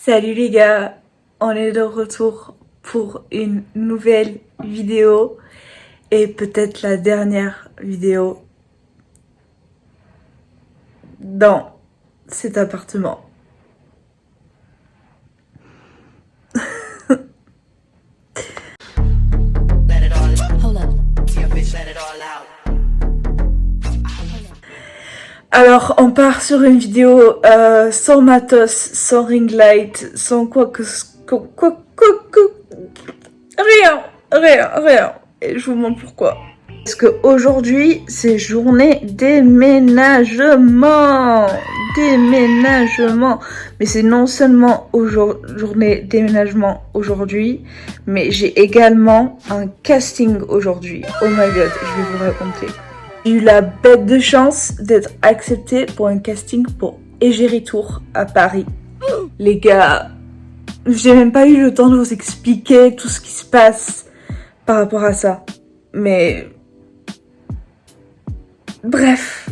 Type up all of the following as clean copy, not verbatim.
Salut les gars, on est de retour pour une nouvelle vidéo et peut-être la dernière vidéo dans cet appartement. Alors, on part sur une vidéo sans matos, sans ring light, sans rien. Et je vous montre pourquoi. Parce que aujourd'hui, c'est journée déménagement. Mais c'est non seulement journée déménagement aujourd'hui, mais j'ai également un casting aujourd'hui. Oh my god, je vais vous raconter. J'ai eu la bête de chance d'être acceptée pour un casting pour Égérie Tour à Paris. Les gars, j'ai même pas eu le temps de vous expliquer tout ce qui se passe par rapport à ça. Mais bref,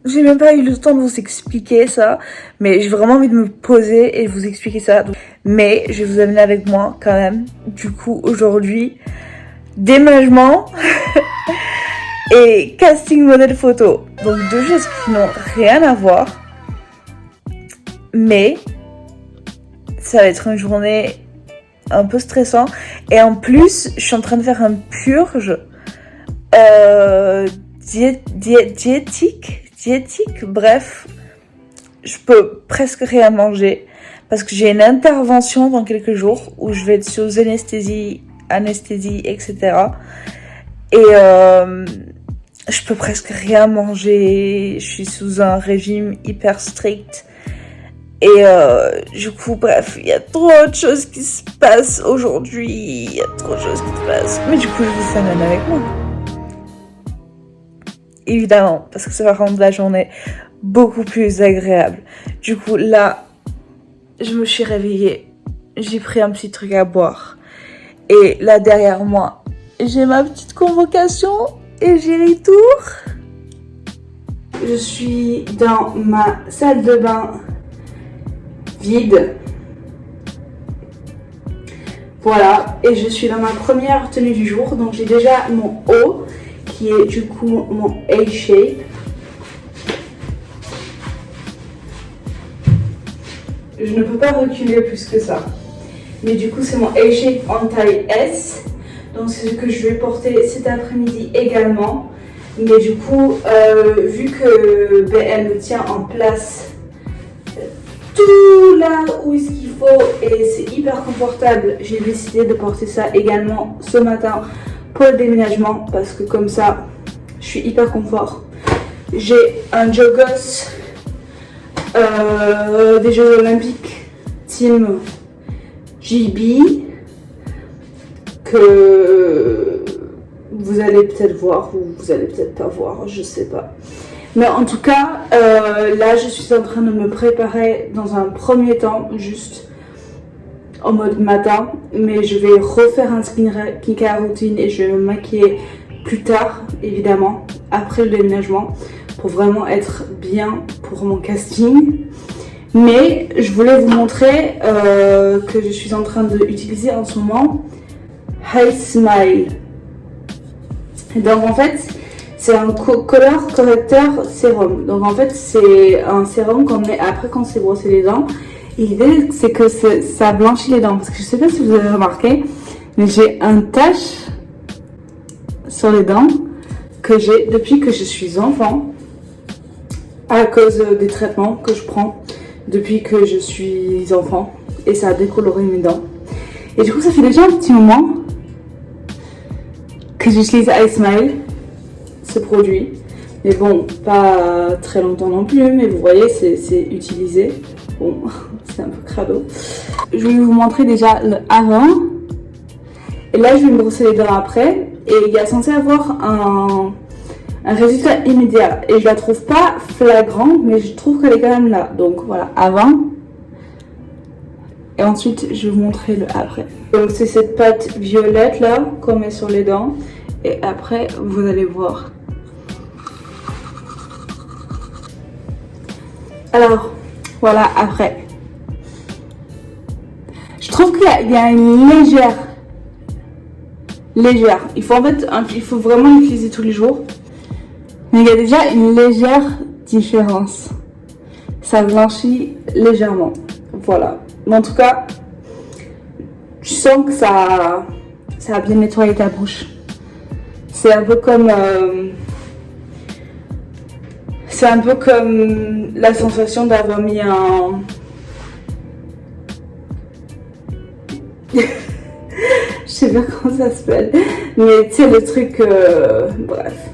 j'ai même pas eu le temps de vous expliquer ça. Mais j'ai vraiment envie de me poser et de vous expliquer ça. Mais je vais vous amener avec moi quand même. Du coup, aujourd'hui, déménagement et casting modèle photo. Donc deux choses qui n'ont rien à voir. Mais ça va être une journée un peu stressante. Et en plus, je suis en train de faire un purge diététique. Bref, je peux presque rien manger. Parce que j'ai une intervention dans quelques jours où je vais être sous anesthésie, etc. Et je peux presque rien manger. Je suis sous un régime hyper strict. Et du coup, bref, il y a trop de choses qui se passent aujourd'hui. Mais du coup, je vous amène avec moi. Évidemment, parce que ça va rendre la journée beaucoup plus agréable. Du coup, là, je me suis réveillée. J'ai pris un petit truc à boire. Et là, derrière moi, j'ai ma petite convocation Égérie Tour. Je suis dans ma salle de bain vide. Voilà, et je suis dans ma première tenue du jour. Donc j'ai déjà mon haut qui est du coup mon A-shape. Je ne peux pas reculer plus que ça. Mais du coup c'est mon A-shape en taille S. Donc c'est ce que je vais porter cet après-midi également. Mais du coup, vu que elle me tient en place tout là où est-ce qu'il faut et c'est hyper confortable, j'ai décidé de porter ça également ce matin pour le déménagement parce que comme ça je suis hyper confort. J'ai un joggers des Jeux Olympiques Team GB que vous allez peut-être voir ou vous allez peut-être pas voir, je sais pas. Mais en tout cas, là, je suis en train de me préparer dans un premier temps, juste en mode matin. Mais je vais refaire un skincare routine et je vais me maquiller plus tard, évidemment, après le déménagement, pour vraiment être bien pour mon casting. Mais je voulais vous montrer que je suis en train d'utiliser en ce moment High Smile. Donc en fait, c'est un color correcteur sérum. Donc en fait, c'est un sérum qu'on met après quand on s'est brossé les dents. Et l'idée, c'est que ça blanchit les dents. Parce que je sais pas si vous avez remarqué, mais j'ai une tache sur les dents que j'ai depuis que je suis enfant. À cause des traitements que je prends depuis que je suis enfant. Et ça a décoloré mes dents. Et du coup, ça fait déjà un petit moment que j'utilise iSmile, ce produit. Mais bon, pas très longtemps non plus, mais vous voyez, c'est utilisé. Bon, c'est un peu crado. Je vais vous montrer déjà le avant. Et là, je vais me brosser les dents après. Et il y a censé avoir un résultat immédiat. Et je la trouve pas flagrant, mais je trouve qu'elle est quand même là. Donc voilà, avant. Et ensuite, je vais vous montrer le après. Donc c'est cette pâte violette là qu'on met sur les dents. Et après, vous allez voir. Alors, voilà après. Je trouve qu'il y a une légère. Il faut vraiment l'utiliser tous les jours. Mais il y a déjà une légère différence. Ça blanchit légèrement. Voilà. Mais en tout cas, tu sens que ça a bien nettoyé ta bouche. C'est un peu comme la sensation d'avoir mis un... Je sais pas comment ça s'appelle. Mais tu sais, le truc... bref.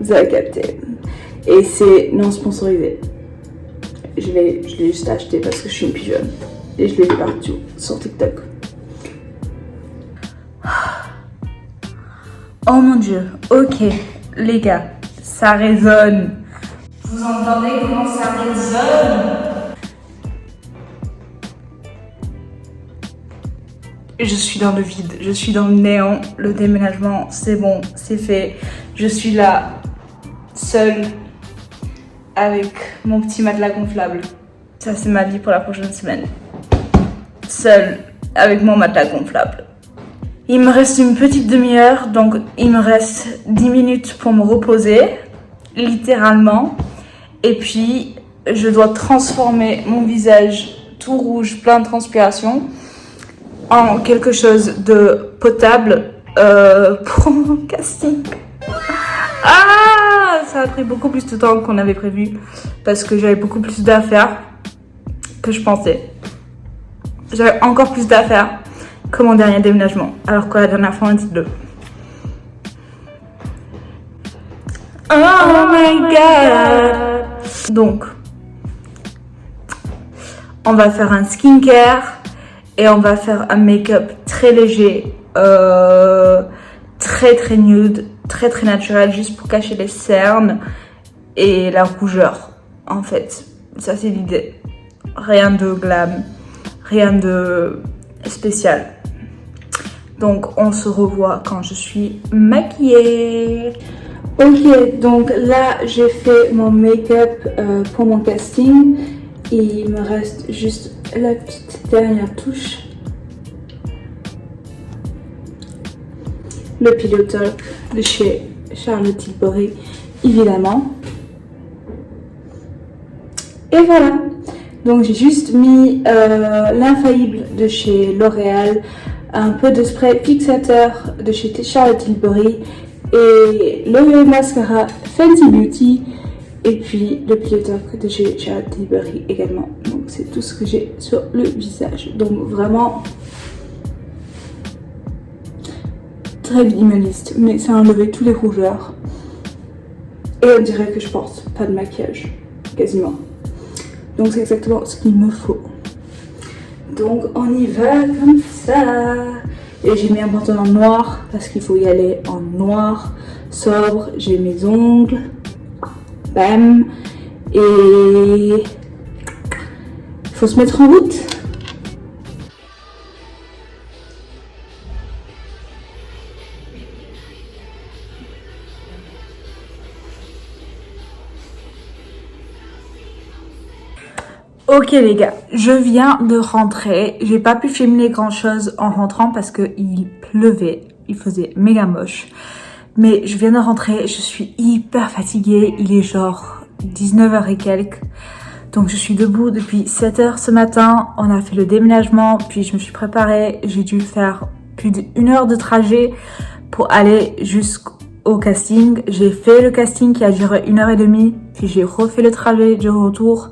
Vous avez capté. Et c'est non sponsorisé. Je l'ai juste acheté parce que je suis une pigeonne. Et je l'ai vu partout sur TikTok. Oh mon dieu. Ok, les gars. Ça résonne. Vous entendez comment ça résonne? Je suis dans le vide, je suis dans le néant. Le déménagement, c'est bon, c'est fait. Je suis là, seule, avec mon petit matelas gonflable. Ça, c'est ma vie pour la prochaine semaine. Seule, avec mon matelas gonflable. Il me reste une petite demi-heure, donc il me reste 10 minutes pour me reposer, littéralement. Et puis, je dois transformer mon visage tout rouge, plein de transpiration, en quelque chose de potable pour mon casting. Ah, ça a pris beaucoup plus de temps qu'on avait prévu parce que j'avais beaucoup plus d'affaires que je pensais. J'avais encore plus d'affaires que mon dernier déménagement, alors que la dernière fois on était deux. Oh my god! Donc, on va faire un skincare et on va faire un make-up très léger, très nude, très naturel, juste pour cacher les cernes et la rougeur. En fait, ça c'est l'idée. Rien de glam, rien de spécial. Donc on se revoit quand je suis maquillée. Ok, donc là j'ai fait mon make-up pour mon casting. Et il me reste juste la petite dernière touche. Le Pillow Talk de chez Charlotte Tilbury, évidemment. Et voilà. Donc j'ai juste mis l'infaillible de chez L'Oréal, un peu de spray fixateur de chez Charlotte Tilbury et le mascara Fenty Beauty et puis le Pillow Talk de chez Charlotte Tilbury également. Donc c'est tout ce que j'ai sur le visage. Donc vraiment très minimaliste, mais ça a enlevé tous les rougeurs. Et on dirait que je porte pas de maquillage, quasiment. Donc c'est exactement ce qu'il me faut. Donc on y va comme ça. Et j'ai mis un pantalon noir parce qu'il faut y aller en noir, sobre. J'ai mes ongles. Bam. Et il faut se mettre en route. Ok les gars, je viens de rentrer. J'ai pas pu filmer grand chose en rentrant parce que il pleuvait. Il faisait méga moche. Mais je viens de rentrer, je suis hyper fatiguée. Il est genre 19h et quelques. Donc je suis debout depuis 7h ce matin. On a fait le déménagement, puis je me suis préparée. J'ai dû faire plus d'1 heure de trajet pour aller jusqu'au casting. J'ai fait le casting qui a duré 1h30. Puis j'ai refait le trajet du retour.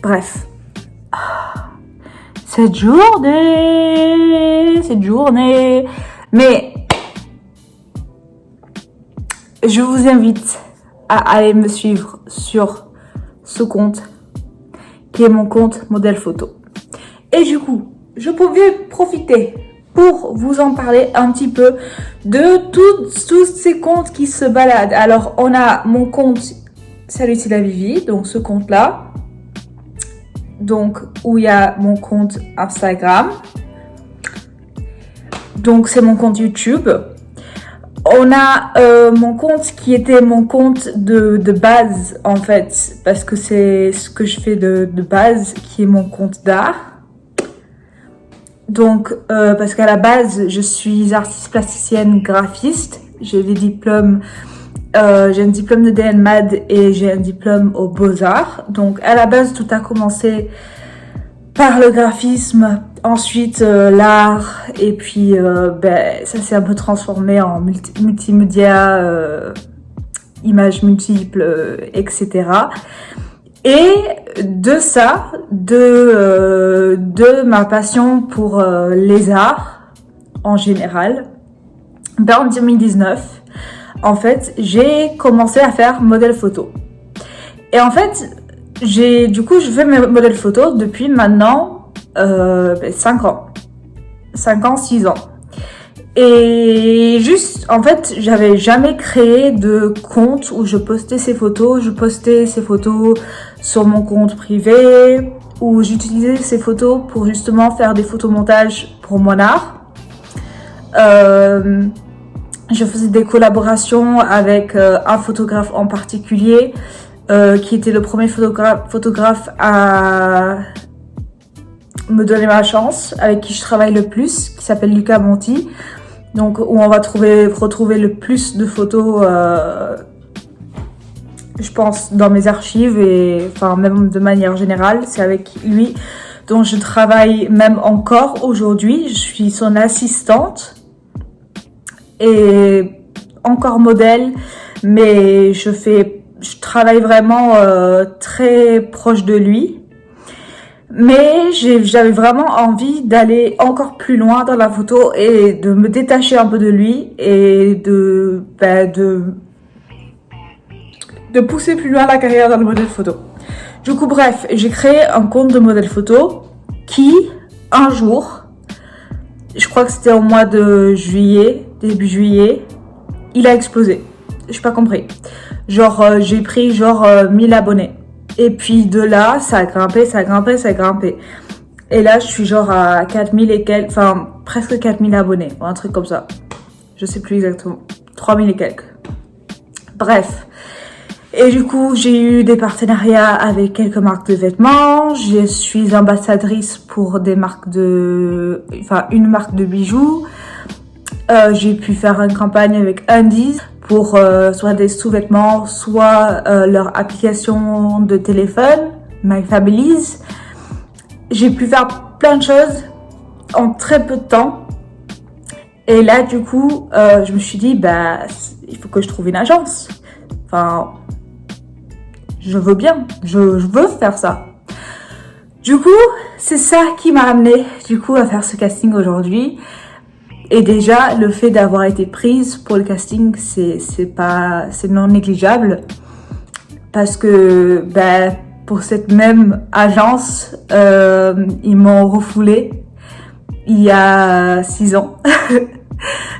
Bref, cette journée, mais je vous invite à aller me suivre sur ce compte qui est mon compte modèle photo. Et du coup, je pouvais profiter pour vous en parler un petit peu de tous ces comptes qui se baladent. Alors, on a mon compte Salut c'est la Vivi, donc ce compte-là. Donc, où il y a mon compte Instagram. Donc, c'est mon compte YouTube. On a mon compte qui était mon compte de base, en fait. Parce que c'est ce que je fais de base, qui est mon compte d'art. Donc, parce qu'à la base, je suis artiste plasticienne graphiste. J'ai des diplômes, j'ai un diplôme de DNMAD et j'ai un diplôme aux Beaux-Arts. Donc, à la base, tout a commencé par le graphisme, ensuite l'art, et puis ça s'est un peu transformé en multimédia, images multiples, etc. Et de ça, de ma passion pour les arts en général, en 2019, en fait, j'ai commencé à faire modèle photo. Et en fait, je fais mes modèles photos depuis maintenant 5 ans. 5 ans, 6 ans. Et juste, en fait, j'avais jamais créé de compte où je postais ces photos. Je postais ces photos sur mon compte privé, où j'utilisais ces photos pour justement faire des photomontages pour mon art. Je faisais des collaborations avec un photographe en particulier, qui était le premier photographe à me donner ma chance, avec qui je travaille le plus, qui s'appelle Lucas Monti. Donc, où on va retrouver le plus de photos, je pense, dans mes archives et, enfin, même de manière générale, c'est avec lui dont je travaille même encore aujourd'hui. Je suis son assistante et encore modèle, mais je travaille vraiment très proche de lui. Mais j'avais vraiment envie d'aller encore plus loin dans la photo et de me détacher un peu de lui et de pousser plus loin la carrière dans le modèle photo. Du coup, bref, j'ai créé un compte de modèle photo qui, un jour, je crois que c'était au mois de juillet, début juillet, il a explosé. J'ai pas compris. Genre, j'ai pris 1000 abonnés. Et puis de là, ça a grimpé. Et là, je suis genre à 4000 et quelques, enfin presque 4000 abonnés, ou un truc comme ça. Je sais plus exactement. 3000 et quelques. Bref. Et du coup, j'ai eu des partenariats avec quelques marques de vêtements. Je suis ambassadrice pour une marque de bijoux. J'ai pu faire une campagne avec Undies pour soit des sous-vêtements, soit leur application de téléphone, My Families. J'ai pu faire plein de choses en très peu de temps. Et là, du coup, je me suis dit, il faut que je trouve une agence. Enfin, je veux bien, je veux faire ça. Du coup, c'est ça qui m'a amené du coup à faire ce casting aujourd'hui. Et déjà, le fait d'avoir été prise pour le casting, c'est non négligeable. Parce que, pour cette même agence, ils m'ont refoulé il y a 6 ans.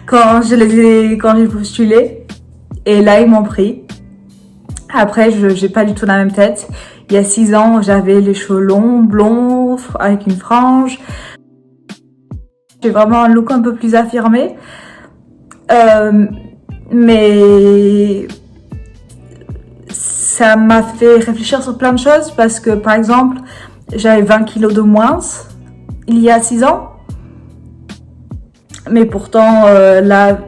quand j'ai postulé. Et là, ils m'ont pris. Après, j'ai pas du tout la même tête. Il y a 6 ans, j'avais les cheveux longs, blonds, avec une frange. J'ai vraiment un look un peu plus affirmé. Mais ça m'a fait réfléchir sur plein de choses parce que, par exemple, j'avais 20 kilos de moins il y a 6 ans. Mais pourtant, là,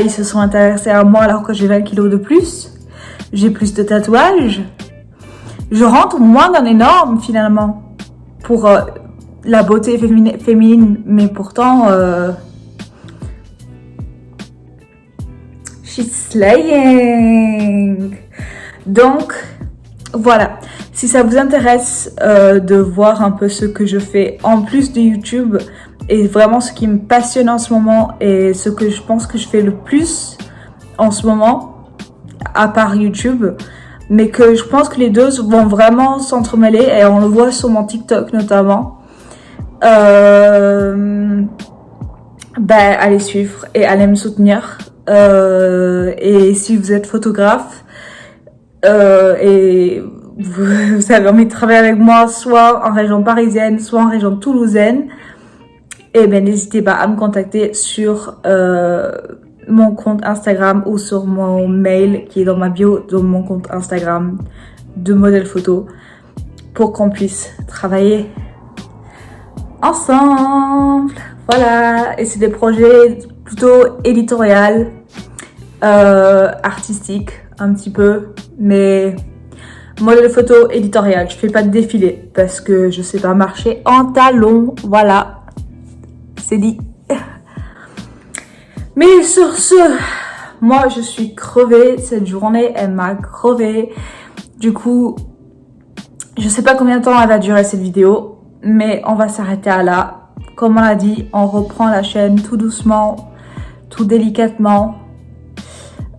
ils se sont intéressés à moi alors que j'ai 20 kilos de plus. J'ai plus de tatouages. Je rentre moins dans les normes, finalement, pour la beauté féminine. Mais pourtant, she's slaying. Donc, voilà. Si ça vous intéresse de voir un peu ce que je fais en plus de YouTube et vraiment ce qui me passionne en ce moment et ce que je pense que je fais le plus en ce moment, à part YouTube, mais que je pense que les deux vont vraiment s'entremêler et on le voit sur mon TikTok notamment. Allez suivre et allez me soutenir. Et si vous êtes photographe et vous avez envie de travailler avec moi, soit en région parisienne, soit en région toulousaine, et n'hésitez pas à me contacter sur mon compte Instagram ou sur mon mail qui est dans ma bio de mon compte Instagram de modèle photo pour qu'on puisse travailler ensemble. Voilà, et c'est des projets plutôt éditoriaux, artistiques un petit peu, mais modèle photo éditorial. Je fais pas de défilé parce que je sais pas marcher en talons. Voilà, c'est dit. Mais sur ce, moi je suis crevée. Cette journée, elle m'a crevée. Du coup, je sais pas combien de temps elle va durer cette vidéo, mais on va s'arrêter à là. Comme on l'a dit, on reprend la chaîne tout doucement, tout délicatement.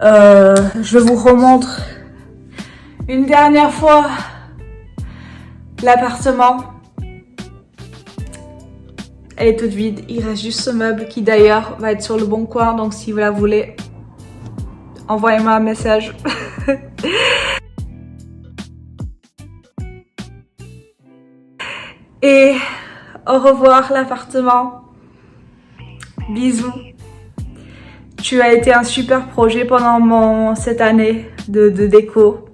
Je vous remontre une dernière fois l'appartement. Elle est toute vide. Il reste juste ce meuble qui d'ailleurs va être sur le bon coin. Donc si vous la voulez, envoyez-moi un message. Et au revoir l'appartement. Bisous. Tu as été un super projet pendant cette année de déco.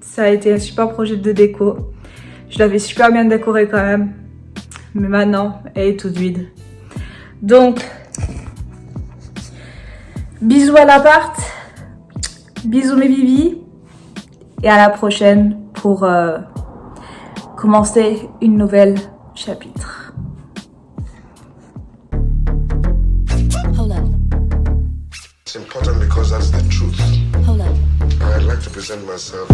Ça a été un super projet de déco. Je l'avais super bien décoré quand même. Mais maintenant, elle est toute vide. Donc, bisous à l'appart. Bisous mes bibis. Et à la prochaine pour commencer une nouvelle chapitre. Hold up. It's important because that's the truth. Hold up. I'd like to present myself